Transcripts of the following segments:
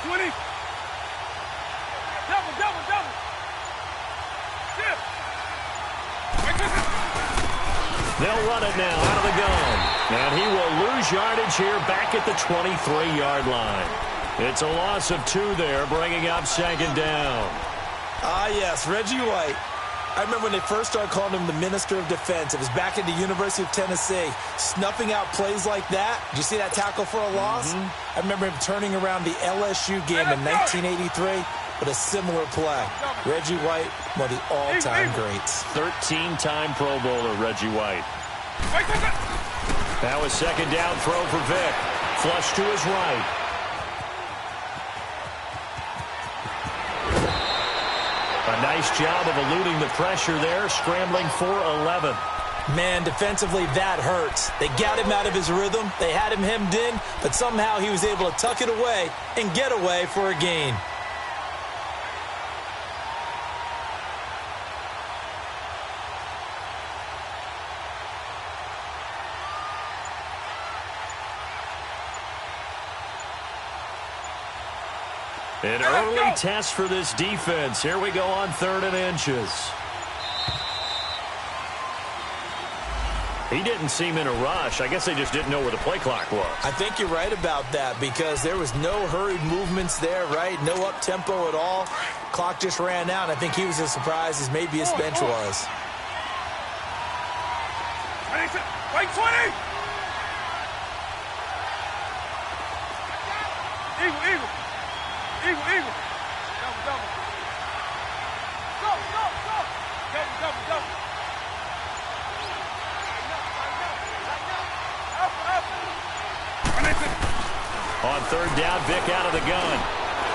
20. Double. Shift. They'll run it now out of the gun. And he will lose yardage here back at the 23-yard line. It's a loss of 2 there, bringing up second down. Ah, yes, Reggie White. I remember when they first started calling him the Minister of Defense. It was back at the University of Tennessee. Snuffing out plays like that. Did you see that tackle for a loss? I remember him turning around the LSU game in 1983 with a similar play. Reggie White, one of the all-time greats. 13-time Pro Bowler, Reggie White. That was second down throw for Vick. Flush to his right. A nice job of eluding the pressure there, scrambling for 11. Man, defensively, that hurts. They got him out of his rhythm. They had him hemmed in, but somehow he was able to tuck it away and get away for a gain. An early test for this defense. Here we go on 3rd and inches. He didn't seem in a rush. I guess they just didn't know where the play clock was. I think you're right about that because there was no hurried movements there, right? No up-tempo at all. Clock just ran out. I think he was as surprised as maybe his bench was. Wait, 20. Eagle. Double. Go. Double. On 3rd down, Vick out of the gun.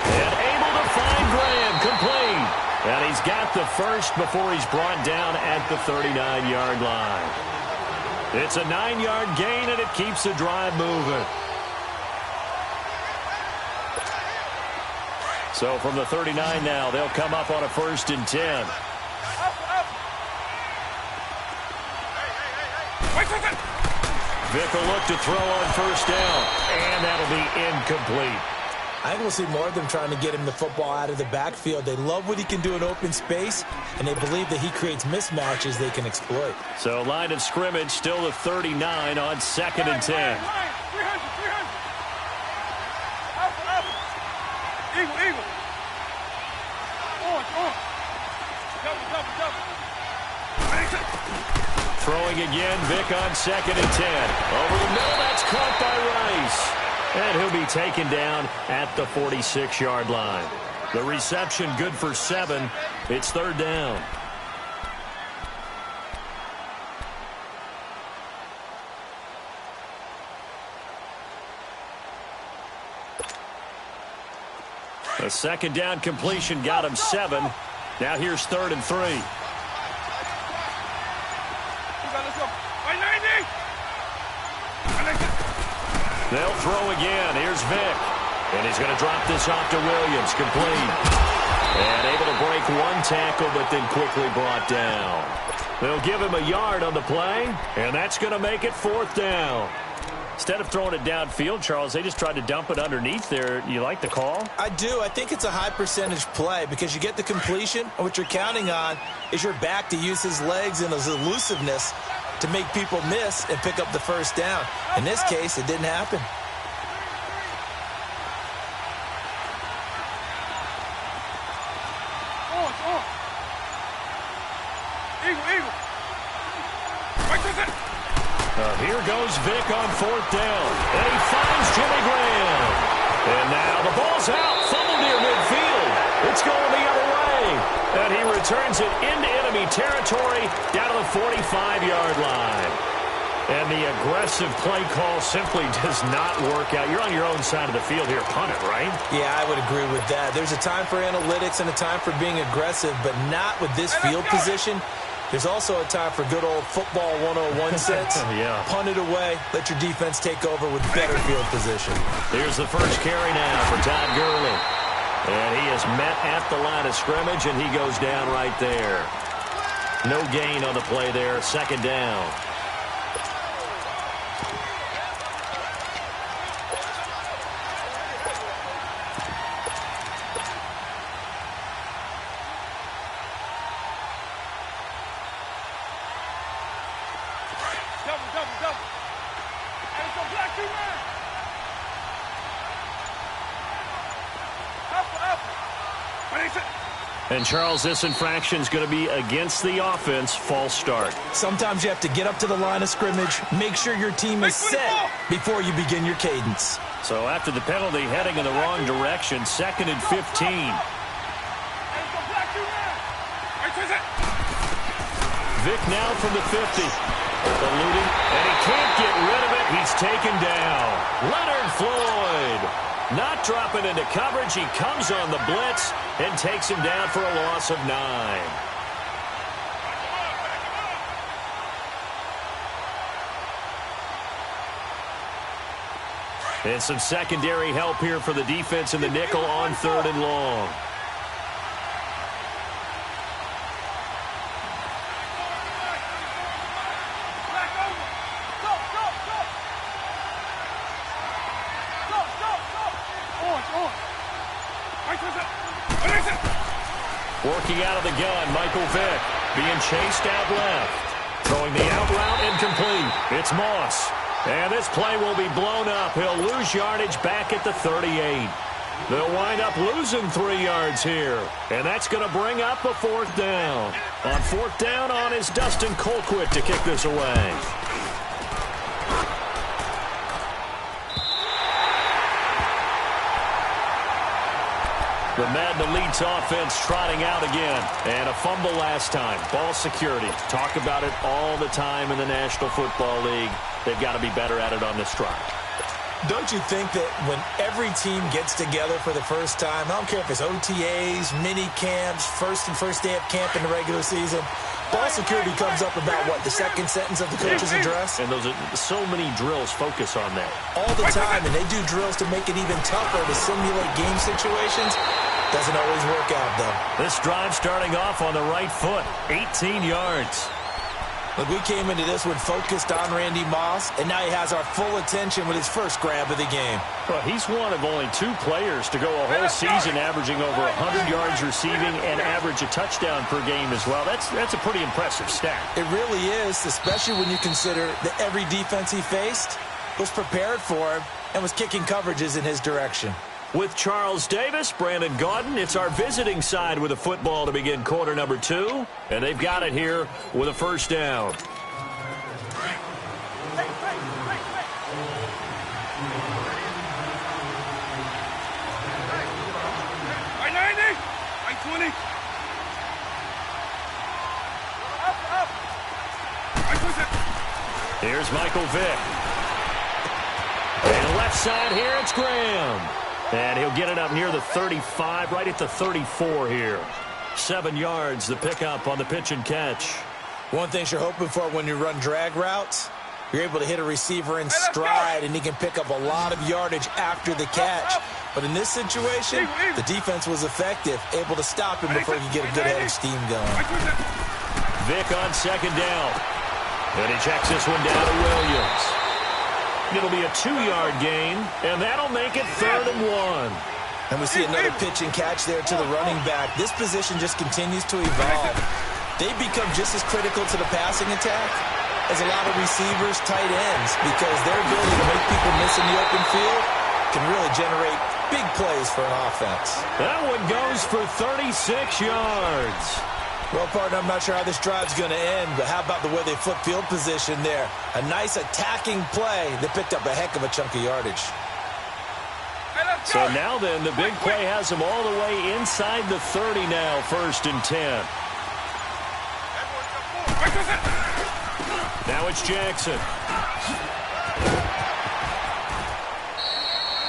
And able to find Graham, complete. And he's got the first before he's brought down at the 39-yard line. It's a 9-yard gain, and it keeps the drive moving. So from the 39 now, they'll come up on a 1st and 10. Vick will look to throw on 1st down, and that'll be incomplete. I think we'll see more of them trying to get him the football out of the backfield. They love what he can do in open space, and they believe that he creates mismatches they can exploit. So line of scrimmage still the 39 on 2nd and 10. Eagle. Throwing again, Vick on 2nd and 10. Over the middle, that's caught by Rice. And he'll be taken down at the 46-yard line. The reception good for 7. It's 3rd down. A 2nd down completion got him 7. Now here's 3rd and 3. They'll throw again. Here's Vick. And he's going to drop this off to Williams. Complete. And able to break 1 tackle, but then quickly brought down. They'll give him a yard on the play, and that's going to make it 4th down. Instead of throwing it downfield, Charles, they just tried to dump it underneath there. You like the call? I do. I think it's a high percentage play because you get the completion, and what you're counting on is your back to use his legs and his elusiveness to make people miss and pick up the 1st down. In this case, it didn't happen. Eagle. Here goes Vick on 4th down. And he finds Jimmy Graham. And now the ball's out. Fumbled near midfield. It's going the other way. And he returns it into enemy territory down to the 45-yard line. And the aggressive play call simply does not work out. You're on your own side of the field here. Punt it, right? Yeah, I would agree with that. There's a time for analytics and a time for being aggressive, but not with this field position. There's also a time for good old football 101 sets. Yeah. Punt it away. Let your defense take over with better field position. Here's the first carry now for Todd Gurley. And he is met at the line of scrimmage, and he goes down right there. No gain on the play there. 2nd down. And, Charles, this infraction is going to be against the offense, false start. Sometimes you have to get up to the line of scrimmage, make sure your team is set before you begin your cadence. So after the penalty, heading in the wrong direction, 2nd and 15. Vick now from the 50. Eluding, and he can't get rid of it. He's taken down. Leonard Floyd not dropping into coverage. He comes on the blitz and takes him down for a loss of 9. And some secondary help here for the defense in the nickel on 3rd and long. Working out of the gun, Michael Vick being chased out left. Throwing the out route incomplete. It's Moss. And this play will be blown up. He'll lose yardage back at the 38. They'll wind up losing 3 yards here. And that's going to bring up a 4th down. On 4th down on is Dustin Colquitt to kick this away. The Madden Elites offense trotting out again. And a fumble last time. Ball security. Talk about it all the time in the National Football League. They've got to be better at it on this drive. Don't you think that when every team gets together for the first time, I don't care if it's OTAs, mini camps, first day of camp in the regular season, ball security comes up about, what, the second sentence of the coach's address? And those are so many drills focus on that. All the time, and they do drills to make it even tougher to simulate game situations. Doesn't always work out, though. This drive starting off on the right foot, 18 yards. Look, we came into this one focused on Randy Moss, and now he has our full attention with his first grab of the game. Well, he's one of only 2 players to go a whole season averaging over 100 yards receiving and average a touchdown per game as well. That's a pretty impressive stat. It really is, especially when you consider that every defense he faced was prepared for him and was kicking coverages in his direction. With Charles Davis, Brandon Gaudin, it's our visiting side with a football to begin quarter number 2. And they've got it here with a 1st down. Here's Michael Vick. And left side here, it's Graham. And he'll get it up near the 35, right at the 34 here. 7 yards, the pickup on the pitch and catch. One thing you're hoping for when you run drag routes, you're able to hit a receiver in stride, and he can pick up a lot of yardage after the catch. But in this situation, the defense was effective, able to stop him before he could get a good head of steam going. Vick on 2nd down. And he checks this one down to Williams. It'll be a 2-yard gain, and that'll make it 3rd and 1. And we see another pitch and catch there to the running back. This position just continues to evolve. They become just as critical to the passing attack as a lot of receivers, tight ends, because their ability to make people miss in the open field can really generate big plays for an offense. That one goes for 36 yards. Well, partner, I'm not sure how this drive's going to end, but how about the way they flip field position there? A nice attacking play that picked up a heck of a chunk of yardage. So now then, the big play has them all the way inside the 30 now, 1st and 10. Now it's Jackson.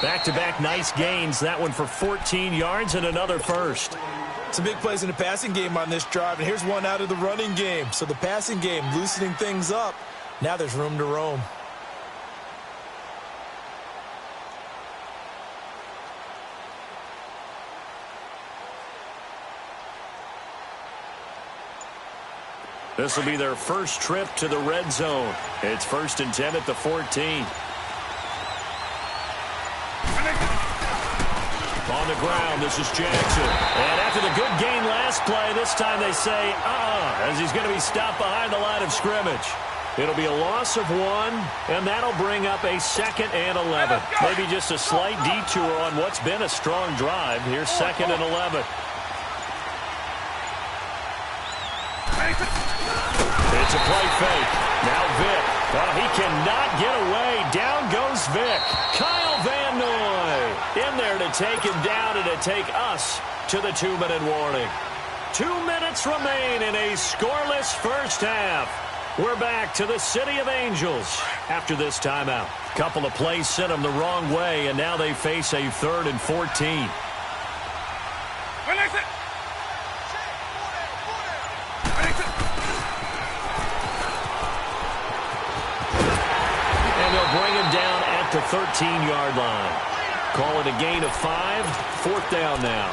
Back-to-back nice gains. That one for 14 yards and another 1st. Some big plays in the passing game on this drive, and here's one out of the running game. So the passing game loosening things up. Now there's room to roam. This will be their first trip to the red zone. It's 1st and 10 at the 14. On the ground, this is Jackson. And after the good gain last play, this time they say, as he's going to be stopped behind the line of scrimmage. It'll be a loss of 1, and that'll bring up a 2nd and 11. Maybe just a slight detour on what's been a strong drive. Here's 2nd and 11. It's a play fake. Now Vick. Oh, he cannot get away. Down goes Vick. Kyle Van Noy in there to take him down and to take us to the 2-minute warning. 2 minutes remain in a scoreless first half. We're back to the City of Angels after this timeout. A couple of plays sent them the wrong way, and now they face a 3rd and 14. And they'll bring him down at the 13-yard line. Call it a gain of 5, 4th down now.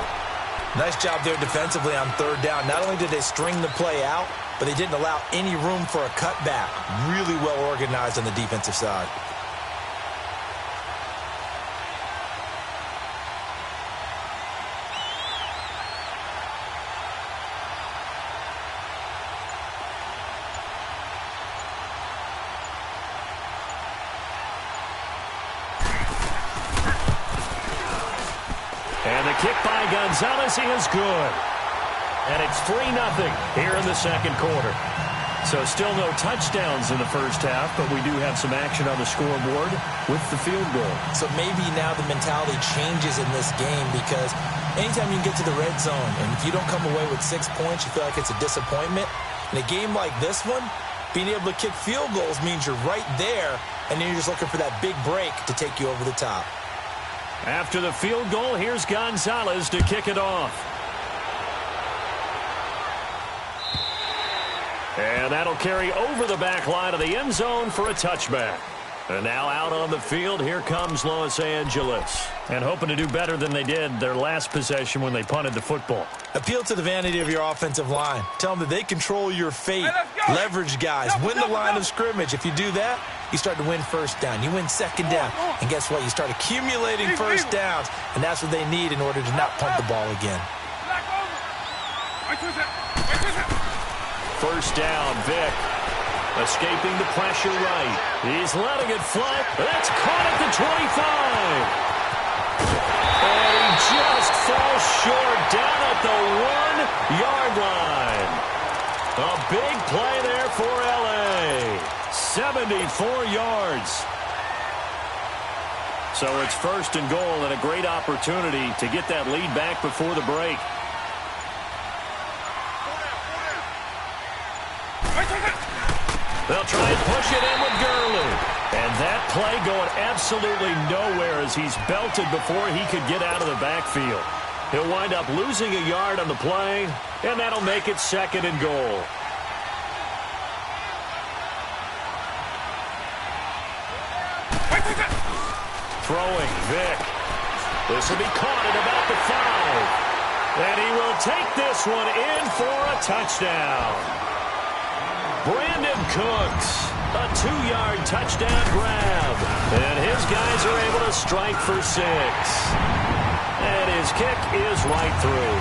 Nice job there defensively on 3rd down. Not only did they string the play out, but they didn't allow any room for a cutback. Really well organized on the defensive side. And the kick by Gonzalez is good. And it's 3-0 here in the second quarter. So still no touchdowns in the first half, but we do have some action on the scoreboard with the field goal. So maybe now the mentality changes in this game because anytime you can get to the red zone and if you don't come away with 6 points, you feel like it's a disappointment. In a game like this one, being able to kick field goals means you're right there, and then you're just looking for that big break to take you over the top. After the field goal, here's Gonzalez to kick it off. And that'll carry over the back line of the end zone for a touchback. And now out on the field, here comes Los Angeles. And hoping to do better than they did their last possession when they punted the football. Appeal to the vanity of your offensive line. Tell them that they control your fate. Leverage guys. Win the line of scrimmage. If you do that, you start to win first down. You win second down. And guess what? You start accumulating first downs. And that's what they need in order to not punt the ball again. First down, Vick. Escaping the pressure right. He's letting it fly. That's caught at the 25. And he just falls short down at the 1-yard line. A big play there for L.A. 74 yards. So it's 1st and goal and a great opportunity to get that lead back before the break. They'll try and push it in with Gurley. And that play going absolutely nowhere as he's belted before he could get out of the backfield. He'll wind up losing a yard on the play, and that'll make it 2nd and goal. Throwing, Vick. This will be caught at about the 5. And he will take this one in for a touchdown. Brandon Cooks, a 2-yard touchdown grab. And his guys are able to strike for 6. And his kick is right through.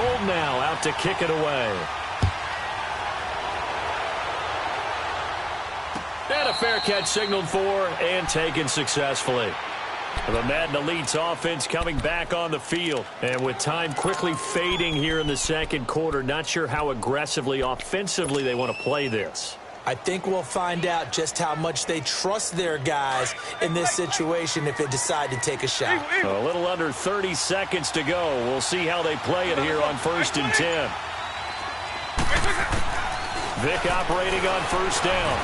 Gold now out to kick it away. And a fair catch signaled for and taken successfully. The Madden Elite's offense coming back on the field. And with time quickly fading here in the second quarter, not sure how aggressively, offensively they want to play this. I think we'll find out just how much they trust their guys in this situation if they decide to take a shot. A little under 30 seconds to go. We'll see how they play it here on 1st and 10. Vick operating on 1st down.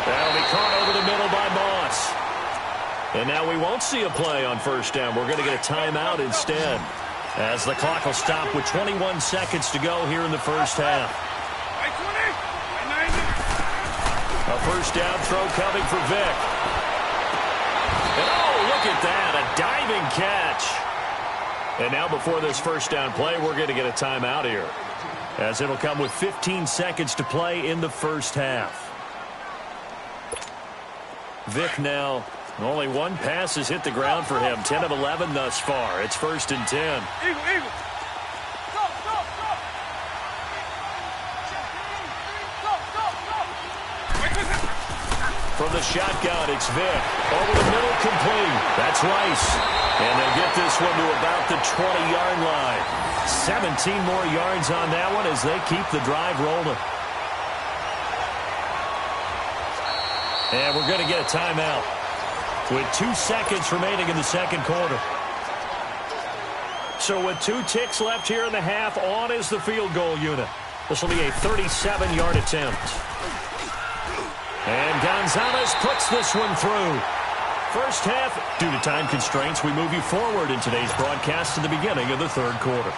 That'll be caught over the middle by Moss. And now we won't see a play on 1st down. We're going to get a timeout instead, as the clock will stop with 21 seconds to go here in the first half. A 1st down throw coming for Vick. And oh, look at that, a diving catch. And now before this 1st down play, we're going to get a timeout here, as it'll come with 15 seconds to play in the first half. Vick now, only one pass has hit the ground for him. 10 of 11 thus far. It's 1st and 10. Eagle, eagle. Go, go, go. From the shotgun, it's Vick. Over the middle, complete. That's Rice. And they'll get this one to about the 20-yard line. 17 more yards on that one as they keep the drive rolling. And we're going to get a timeout with 2 seconds remaining in the second quarter. So with 2 ticks left here in the half, on is the field goal unit. This will be a 37-yard attempt. And Gonzalez puts this one through. First half, due to time constraints, we move you forward in today's broadcast to the beginning of the third quarter.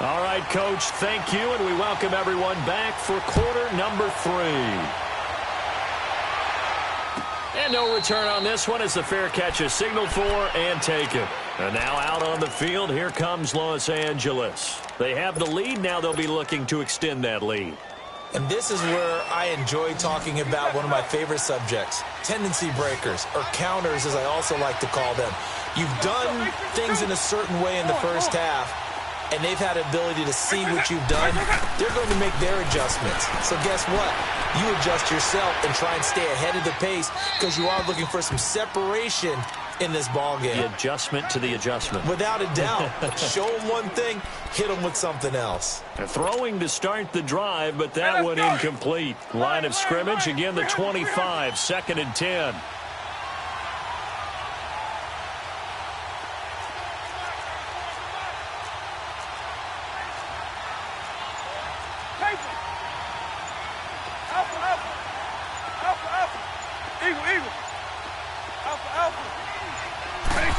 All right, Coach, thank you, and we welcome everyone back for quarter number 3. And no return on this one as the fair catch is signaled for and taken. And now out on the field, here comes Los Angeles. They have the lead. Now they'll be looking to extend that lead. And this is where I enjoy talking about one of my favorite subjects, tendency breakers, or counters as I also like to call them. You've done things in a certain way in the first half, and they've had ability to see what you've done. They're going to make their adjustments. So guess what? You adjust yourself and try and stay ahead of the pace because you are looking for some separation in this ball game. The adjustment to the adjustment. Without a doubt. Show them one thing, hit them with something else. Throwing to start the drive, but that one incomplete. Line of scrimmage, again the 25, 2nd and 10.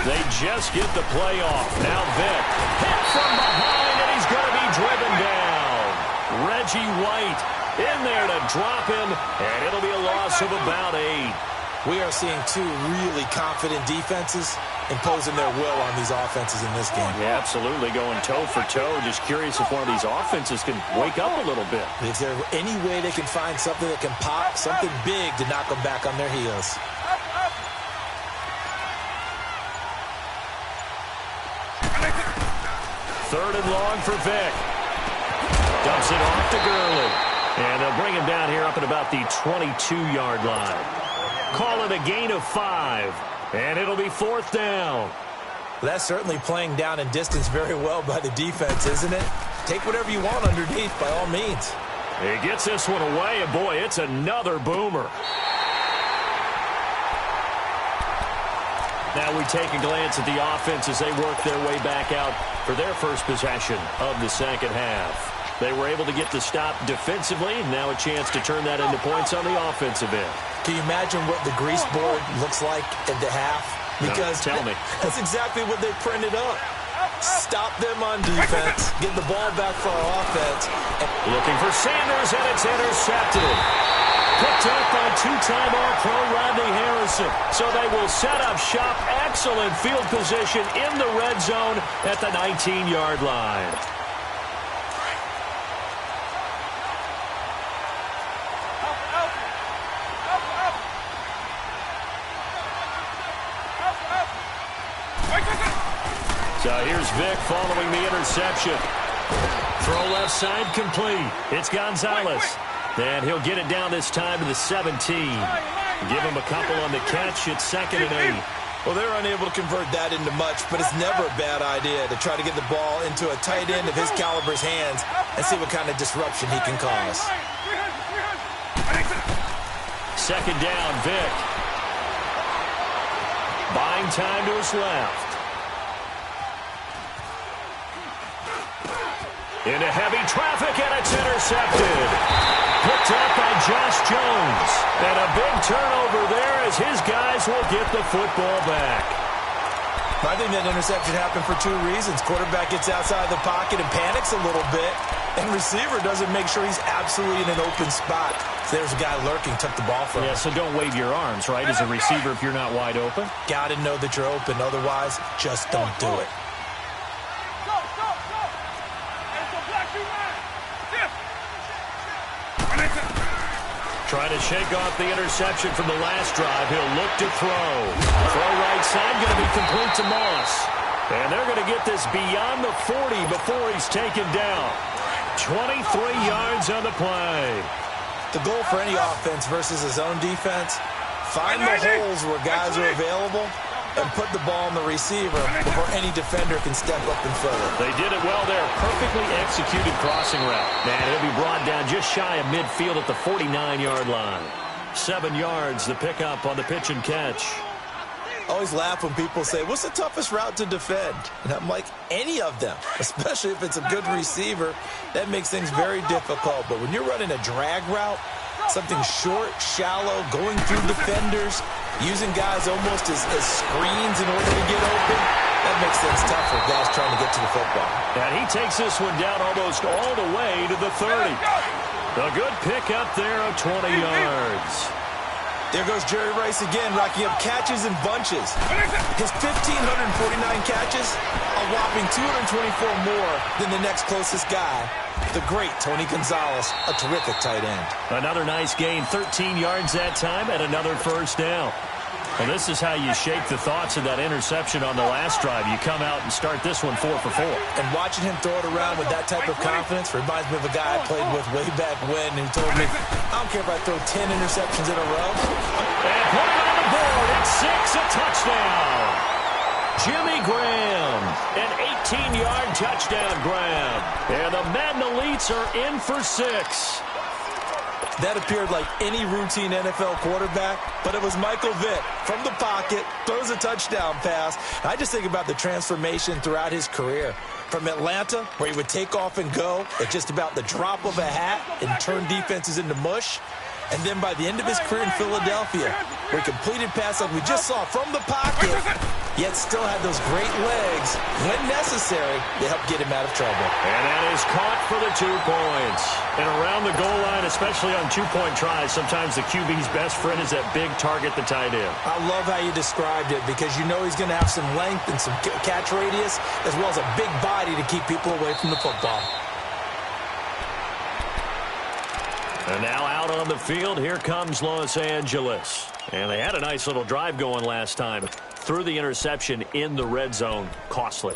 They just get the play off. Now Vick hit from behind, and he's going to be driven down. Reggie White in there to drop him, and it'll be a loss of about 8. We are seeing 2 really confident defenses imposing their will on these offenses in this game. Yeah, absolutely, going toe for toe. Just curious if one of these offenses can wake up a little bit. Is there any way they can find something that can pop, something big to knock them back on their heels? Third and long for Vick. Dumps it off to Gurley. And they'll bring him down here up at about the 22-yard line. Call it a gain of 5. And it'll be 4th down. That's certainly playing down in distance very well by the defense, isn't it? Take whatever you want underneath, by all means. He gets this one away, and boy, it's another boomer. Now we take a glance at the offense as they work their way back out for their first possession of the second half. They were able to get the stop defensively, and now a chance to turn that into points on the offensive end. Can you imagine what the grease board looks like at the half? Because no, tell me. That's exactly what they printed up. Stop them on defense, get the ball back for our offense. Looking for Sanders, and it's intercepted. Picked up by 2-time All-Pro Rodney Harrison. So they will set up shop. Excellent field position in the red zone at the 19-yard line. So here's Vick following the interception. Throw left side complete. It's Gonzalez. And he'll get it down this time to the 17. Give him a couple on the catch. It's 2nd and 8. Well, they're unable to convert that into much, but it's never a bad idea to try to get the ball into a tight end of his caliber's hands and see what kind of disruption he can cause. 2nd down, Vick. Buying time to his left. Into heavy traffic, and it's intercepted. Picked up by Josh Jones. And a big turnover there as his guys will get the football back. I think that interception happened for 2 reasons. Quarterback gets outside the pocket and panics a little bit. And receiver doesn't make sure he's absolutely in an open spot. So there's a guy lurking, took the ball from him. Yeah, so don't wave your arms, right, as a receiver if you're not wide open. Got to know that you're open. Otherwise, just don't do it. Trying to shake off the interception from the last drive. He'll look to throw. Throw right side, going to be complete to Moss. And they're going to get this beyond the 40 before he's taken down. 23 yards on the play. The goal for any offense versus his own defense, find the holes where guys are available and put the ball on the receiver before any defender can step up and fill it. They did it well there. Perfectly executed crossing route. Man, it'll be brought down just shy of midfield at the 49-yard line. 7 yards, the pickup on the pitch and catch. I always laugh when people say, what's the toughest route to defend? And I'm like, any of them, especially if it's a good receiver. That makes things very difficult. But when you're running a drag route, something short, shallow, going through defenders, using guys almost as screens in order to get open, that makes things tough for guys trying to get to the football. And he takes this one down almost all the way to the 30. A good pickup there of 20 yards. There goes Jerry Rice again, racking up catches and bunches. His 1,549 catches, a whopping 224 more than the next closest guy, the great Tony Gonzalez, a terrific tight end. Another nice gain, 13 yards that time, and another first down. Well, this is how you shake the thoughts of that interception on the last drive. You come out and start this one 4 for 4. And watching him throw it around with that type of confidence reminds me of a guy I played with way back when who told me, I don't care if I throw 10 interceptions in a row. And put it on the board at 6, a touchdown. Jimmy Graham, an 18-yard touchdown grab. And the Madden Elites are in for 6. That appeared like any routine NFL quarterback, but it was Michael Vick from the pocket, throws a touchdown pass. I just think about the transformation throughout his career. From Atlanta, where he would take off and go at just about the drop of a hat and turn defenses into mush. And then by the end of his career in Philadelphia, where he completed passes like we just saw from the pocket, yet still had those great legs, when necessary, to help get him out of trouble. And that is caught for the 2 points. And around the goal line, especially on 2-point tries, sometimes the QB's best friend is that big target, the tight end. I love how you described it because you know he's going to have some length and some catch radius, as well as a big body to keep people away from the football. And now out on the field, here comes Los Angeles. And they had a nice little drive going last time. Threw the interception in the red zone. Costly.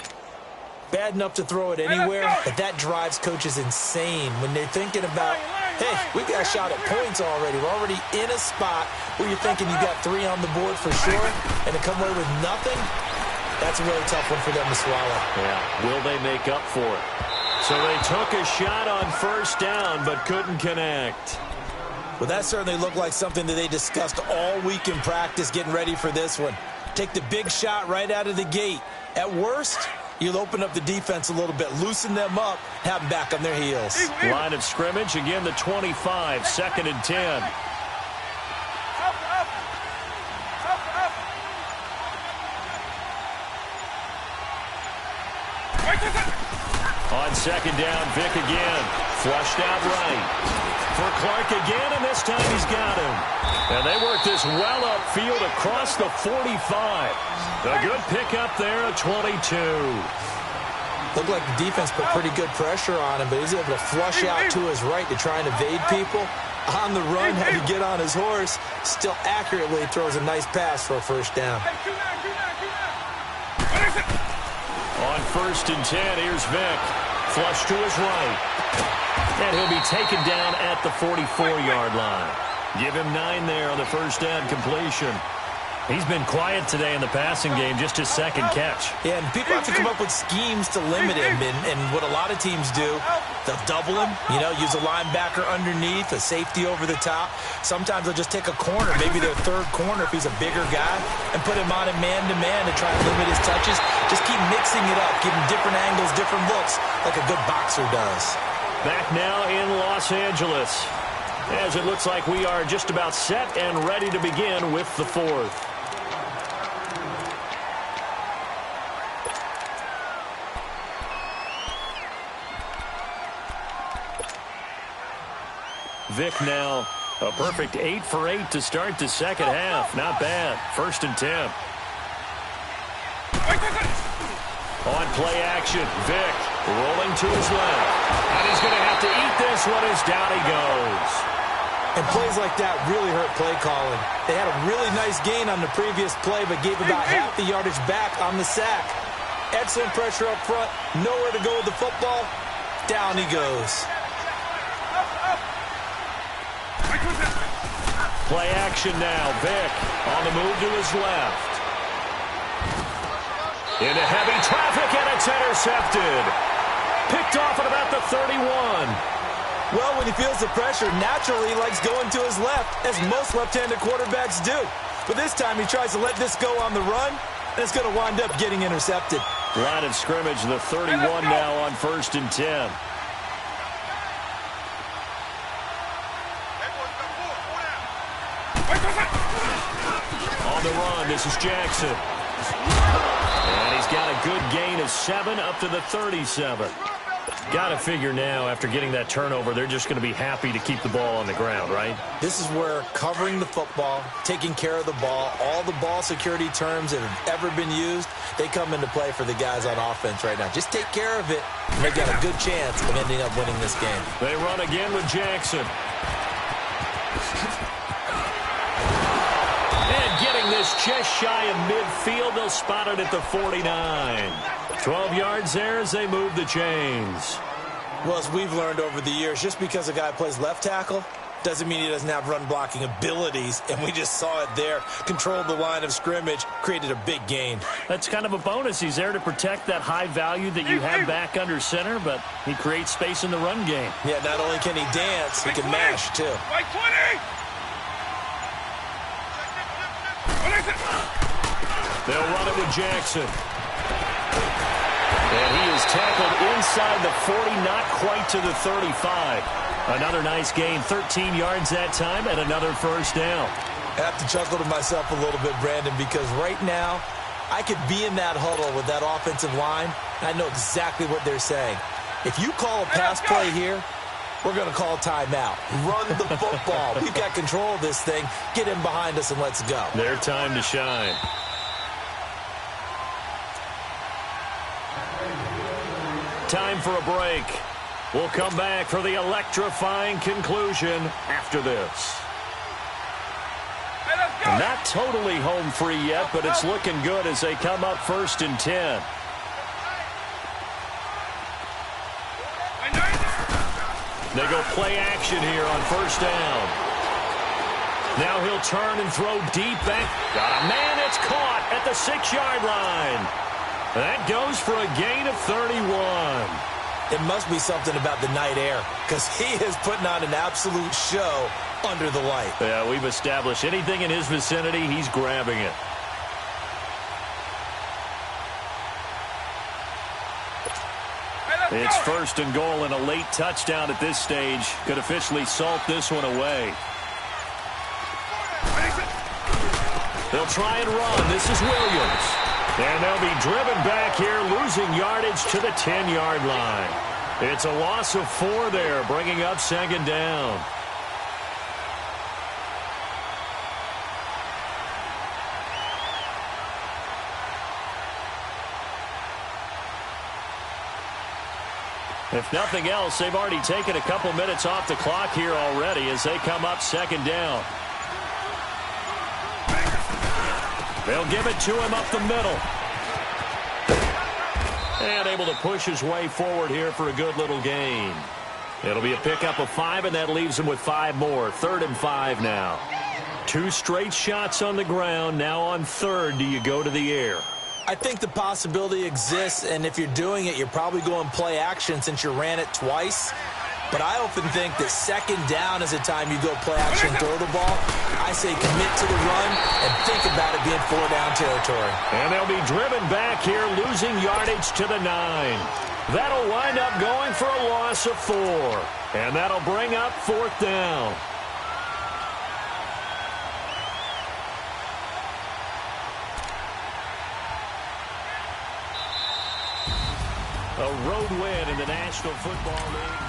Bad enough to throw it anywhere, but that drives coaches insane when they're thinking about, hey, we've got a shot at points already. We're already in a spot where you're thinking you got 3 on the board for sure, and to come away with nothing, that's a really tough one for them to swallow. Yeah, will they make up for it? So they took a shot on first down, but couldn't connect. Well, that certainly looked like something that they discussed all week in practice getting ready for this one. Take the big shot right out of the gate. At worst, you'll open up the defense a little bit, loosen them up, have them back on their heels. Line of scrimmage, again the 25, 2nd and 10. On 2nd down, Vick again. Flushed out right. For Clark again, and this time he's got him. And they work this well upfield across the 45. A good pickup there at 22. Looked like the defense put pretty good pressure on him, but he's able to flush out to his right to try and evade people. On the run, had to get on his horse. Still accurately throws a nice pass for a first down. On 1st and 10, here's Vick. Flush to his right. And he'll be taken down at the 44-yard line. Give him 9 there on the first down completion. He's been quiet today in the passing game, just his 2nd catch. Yeah, and people have to come up with schemes to limit him, and what a lot of teams do, they'll double him, use a linebacker underneath, a safety over the top. Sometimes they'll just take a corner, maybe their 3rd corner if he's a bigger guy, and put him on a man-to-man to try and limit his touches. Just keep mixing it up, give him different angles, different looks, like a good boxer does. Back now in Los Angeles, as it looks like we are just about set and ready to begin with the 4th. Vick now a perfect 8 for 8 to start the 2nd half. Not bad. 1st and 10. On play action, Vick rolling to his left. And he's going to have to eat this one as down he goes. And plays like that really hurt play calling. They had a really nice gain on the previous play, but gave about half the yardage back on the sack. Excellent pressure up front. Nowhere to go with the football. Down he goes. Play action now. Vick on the move to his left. Into heavy traffic, and it's intercepted. Picked off at about the 31. Well, when he feels the pressure, naturally he likes going to his left, as most left-handed quarterbacks do. But this time he tries to let this go on the run, and it's going to wind up getting intercepted. Line of scrimmage, the 31 now on 1st and 10. On the run, this is Jackson. And he's got a good gain of 7 up to the 37. Got to figure now, after getting that turnover, they're just going to be happy to keep the ball on the ground, right? This is where covering the football, taking care of the ball, all the ball security terms that have ever been used, they come into play for the guys on offense right now. Just take care of it, and they've got a good chance of ending up winning this game. They run again with Jackson. And getting this just shy of midfield, they'll spot it at the 49. 12 yards there as they move the chains. Well, as we've learned over the years, just because a guy plays left tackle doesn't mean he doesn't have run-blocking abilities, and we just saw it there. Controlled the line of scrimmage, created a big gain. That's kind of a bonus. He's there to protect that high value that you have back under center, but he creates space in the run game. Yeah, not only can he dance, he can mash, too. Right 20! They'll run it with Jackson. And he is tackled inside the 40, not quite to the 35. Another nice gain, 13 yards that time, and another first down. I have to chuckle to myself a little bit, Brandon, because right now I could be in that huddle with that offensive line, and I know exactly what they're saying. If you call a pass play here, we're going to call timeout. Run the football. We've got control of this thing. Get in behind us and let's go. Their time to shine. Time for a break. We'll come back for the electrifying conclusion after this. Hey, let's go! Not totally home free yet, but it's looking good as they come up 1st and 10. They go play action here on 1st down. Now he'll turn and throw deep back. Got a man, it's caught at the 6-yard line. That goes for a gain of 31. It must be something about the night air, because he is putting on an absolute show under the light. Yeah, we've established anything in his vicinity, he's grabbing it. It's 1st and goal, and a late touchdown at this stage could officially salt this one away. They'll try and run. This is Williams. And they'll be driven back here, losing yardage to the 10-yard line. It's a loss of 4 there, bringing up 2nd down. If nothing else, they've already taken a couple minutes off the clock here already as they come up 2nd down. They'll give it to him up the middle. And able to push his way forward here for a good little gain. It'll be a pickup of 5, and that leaves him with 5 more. 3rd and 5 now. 2 straight shots on the ground. Now on 3rd, do you go to the air? I think the possibility exists, and if you're doing it, you're probably going play action since you ran it twice. But I often think that 2nd down is the time you go play action, throw the ball. I say commit to the run and think about it being 4-down territory. And they'll be driven back here, losing yardage to the 9. That'll wind up going for a loss of 4. And that'll bring up 4th down. A road win in the National Football League.